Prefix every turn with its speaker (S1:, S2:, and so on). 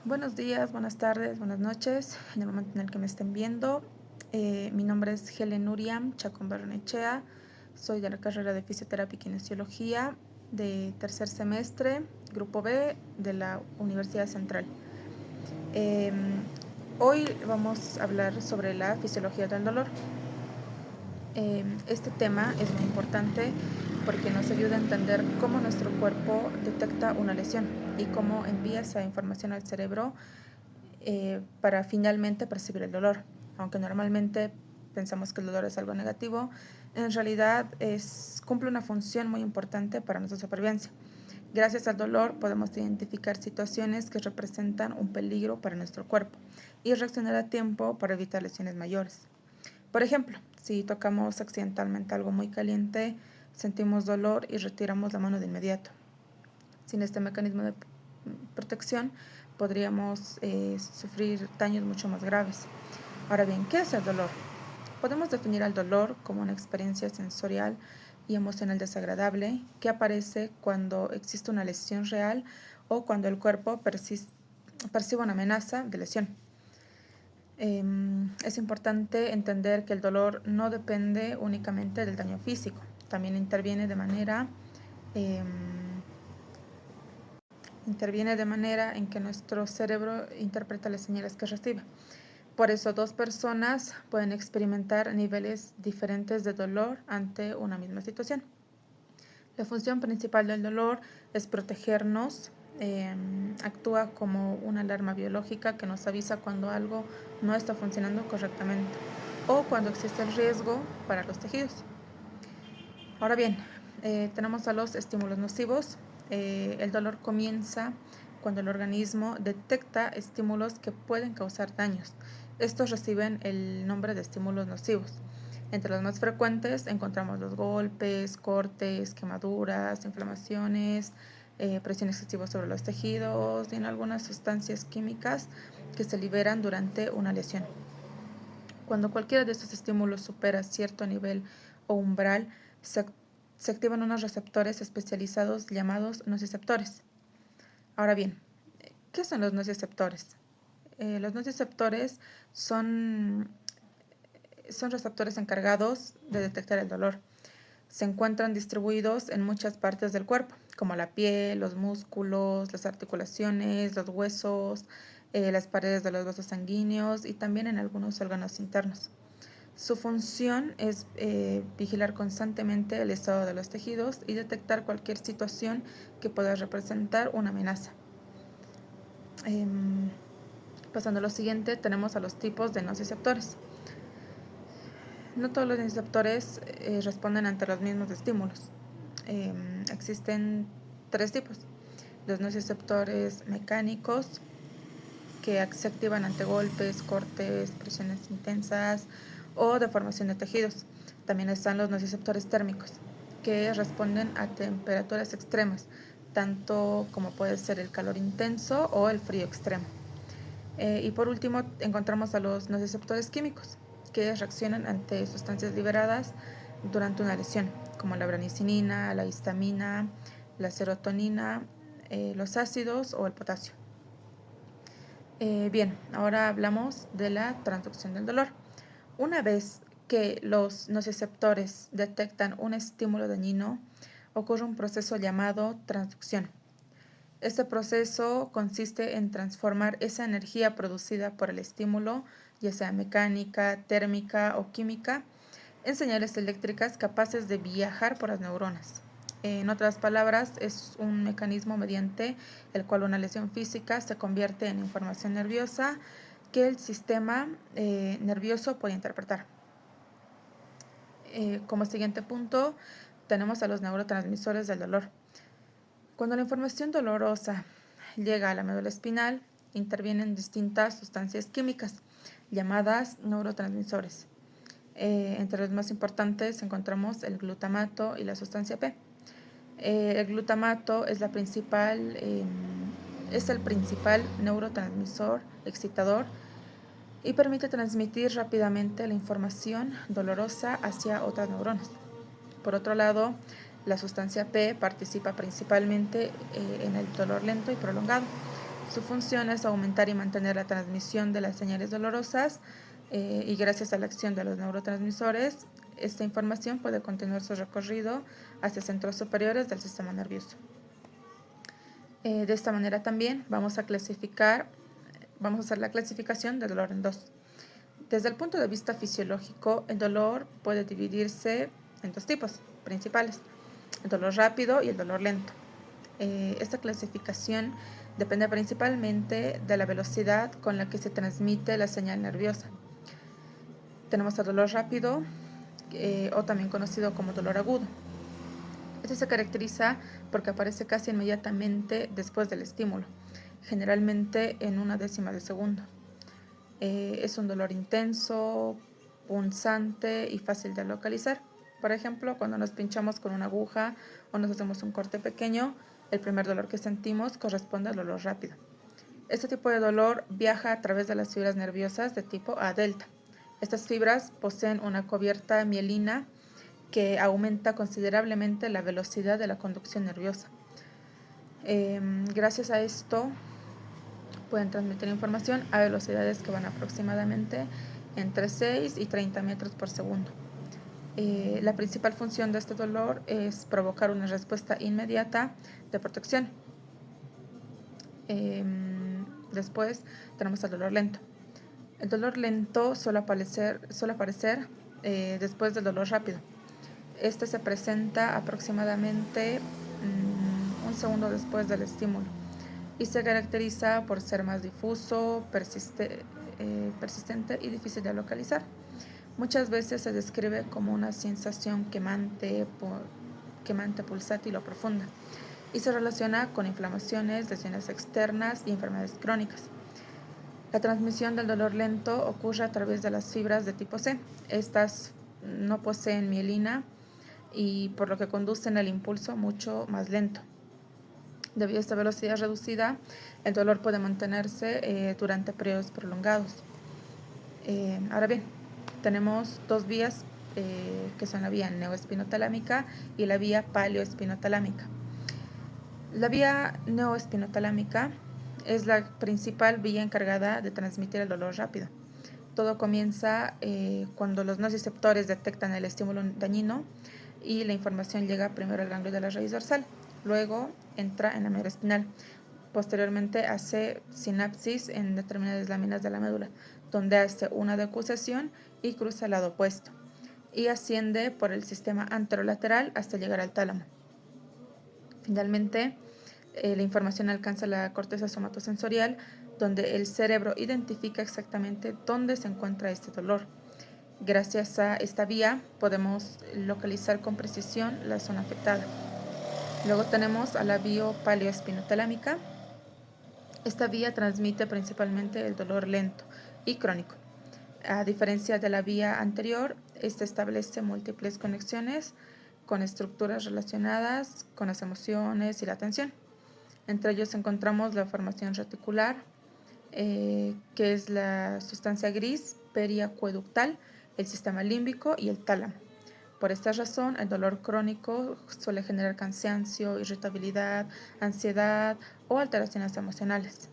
S1: Buenos días, buenas tardes, buenas noches, en el momento en el que me estén viendo. Mi nombre es Helen Uriam Chacón Barrenechea, soy de la carrera de Fisioterapia y Kinesiología de tercer semestre, Grupo B de la Universidad Central. Hoy vamos a hablar sobre la fisiología del dolor. Este tema es muy importante porque nos ayuda a entender cómo nuestro cuerpo detecta una lesión y cómo envía esa información al cerebro para finalmente percibir el dolor. Aunque normalmente pensamos que el dolor es algo negativo, en realidad cumple una función muy importante para nuestra supervivencia. Gracias al dolor podemos identificar situaciones que representan un peligro para nuestro cuerpo y reaccionar a tiempo para evitar lesiones mayores. Por ejemplo, si tocamos accidentalmente algo muy caliente, sentimos dolor y retiramos la mano de inmediato. Sin este mecanismo de protección podríamos sufrir daños mucho más graves. Ahora bien, ¿qué es el dolor? Podemos definir al dolor como una experiencia sensorial y emocional desagradable que aparece cuando existe una lesión real o cuando el cuerpo percibe una amenaza de lesión. Es importante entender que el dolor no depende únicamente del daño físico, también interviene de manera en que nuestro cerebro interpreta las señales que recibe. Por eso, dos personas pueden experimentar niveles diferentes de dolor ante una misma situación. La función principal del dolor es protegernos, actúa como una alarma biológica que nos avisa cuando algo no está funcionando correctamente o cuando existe el riesgo para los tejidos. Ahora bien, tenemos a los estímulos nocivos. El dolor comienza cuando el organismo detecta estímulos que pueden causar daños. Estos reciben el nombre de estímulos nocivos. Entre los más frecuentes encontramos los golpes, cortes, quemaduras, inflamaciones, presión excesiva sobre los tejidos y en algunas sustancias químicas que se liberan durante una lesión. Cuando cualquiera de estos estímulos supera cierto nivel o umbral, se activan unos receptores especializados llamados nociceptores. Ahora bien, ¿qué son los nociceptores? Los nociceptores son receptores encargados de detectar el dolor. Se encuentran distribuidos en muchas partes del cuerpo, como la piel, los músculos, las articulaciones, los huesos, las paredes de los vasos sanguíneos y también en algunos órganos internos. Su función es vigilar constantemente el estado de los tejidos y detectar cualquier situación que pueda representar una amenaza. Pasando a lo siguiente, tenemos a los tipos de nociceptores. No todos los nociceptores responden ante los mismos estímulos. Existen tres tipos. Los nociceptores mecánicos, que se activan ante golpes, cortes, presiones intensas o deformación de tejidos. También están los nociceptores térmicos, que responden a temperaturas extremas, tanto como puede ser el calor intenso o el frío extremo. Y por último encontramos a los nociceptores químicos, que reaccionan ante sustancias liberadas durante una lesión, como la branicinina, la histamina, la serotonina, los ácidos o el potasio. Bien, ahora hablamos de la transducción del dolor. Una vez que los nociceptores detectan un estímulo dañino, ocurre un proceso llamado transducción. Este proceso consiste en transformar esa energía producida por el estímulo, ya sea mecánica, térmica o química, en señales eléctricas capaces de viajar por las neuronas. En otras palabras, es un mecanismo mediante el cual una lesión física se convierte en información nerviosa que el sistema nervioso puede interpretar. Como siguiente punto, tenemos a los neurotransmisores del dolor. Cuando la información dolorosa llega a la médula espinal, intervienen distintas sustancias químicas llamadas neurotransmisores. Entre los más importantes encontramos el glutamato y la sustancia P. El glutamato es el principal neurotransmisor excitador y permite transmitir rápidamente la información dolorosa hacia otras neuronas. Por otro lado, la sustancia P participa principalmente en el dolor lento y prolongado. Su función es aumentar y mantener la transmisión de las señales dolorosas y gracias a la acción de los neurotransmisores, esta información puede continuar su recorrido hacia centros superiores del sistema nervioso. De esta manera también vamos a hacer la clasificación del dolor en dos. Desde el punto de vista fisiológico, el dolor puede dividirse en dos tipos principales, el dolor rápido y el dolor lento. Esta clasificación depende principalmente de la velocidad con la que se transmite la señal nerviosa. Tenemos el dolor rápido, o también conocido como dolor agudo. Este se caracteriza porque aparece casi inmediatamente después del estímulo, generalmente en una décima de segundo. Es un dolor intenso, punzante y fácil de localizar. Por ejemplo, cuando nos pinchamos con una aguja o nos hacemos un corte pequeño, el primer dolor que sentimos corresponde al dolor rápido. Este tipo de dolor viaja a través de las fibras nerviosas de tipo A delta. Estas fibras poseen una cubierta mielina que aumenta considerablemente la velocidad de la conducción nerviosa. Gracias a esto pueden transmitir información a velocidades que van aproximadamente entre 6 y 30 metros por segundo. La principal función de este dolor es provocar una respuesta inmediata de protección. Después tenemos el dolor lento. El dolor lento suele aparecer después del dolor rápido. Este se presenta aproximadamente un segundo después del estímulo y se caracteriza por ser más difuso, persistente y difícil de localizar. Muchas veces se describe como una sensación quemante, pulsátil o profunda y se relaciona con inflamaciones, lesiones externas y enfermedades crónicas. La transmisión del dolor lento ocurre a través de las fibras de tipo C. Estas no poseen mielina y por lo que conducen el impulso mucho más lento. Debido a esta velocidad reducida, el dolor puede mantenerse durante periodos prolongados. Ahora bien, tenemos dos vías que son la vía neoespinotalámica y la vía paleoespinotalámica. La vía neoespinotalámica es la principal vía encargada de transmitir el dolor rápido. Todo comienza cuando los nociceptores detectan el estímulo dañino y la información llega primero al ganglio de la raíz dorsal, luego entra en la médula espinal. Posteriormente hace sinapsis en determinadas láminas de la médula, donde hace una decusación y cruza al lado opuesto, y asciende por el sistema anterolateral hasta llegar al tálamo. Finalmente, la información alcanza la corteza somatosensorial, donde el cerebro identifica exactamente dónde se encuentra este dolor. Gracias a esta vía podemos localizar con precisión la zona afectada. Luego tenemos a la vía paleoespinotalámica. Esta vía transmite principalmente el dolor lento y crónico. A diferencia de la vía anterior, esta establece múltiples conexiones con estructuras relacionadas con las emociones y la atención. Entre ellos encontramos la formación reticular, que es la sustancia gris periacueductal, el sistema límbico y el tálamo. Por esta razón, el dolor crónico suele generar cansancio, irritabilidad, ansiedad o alteraciones emocionales.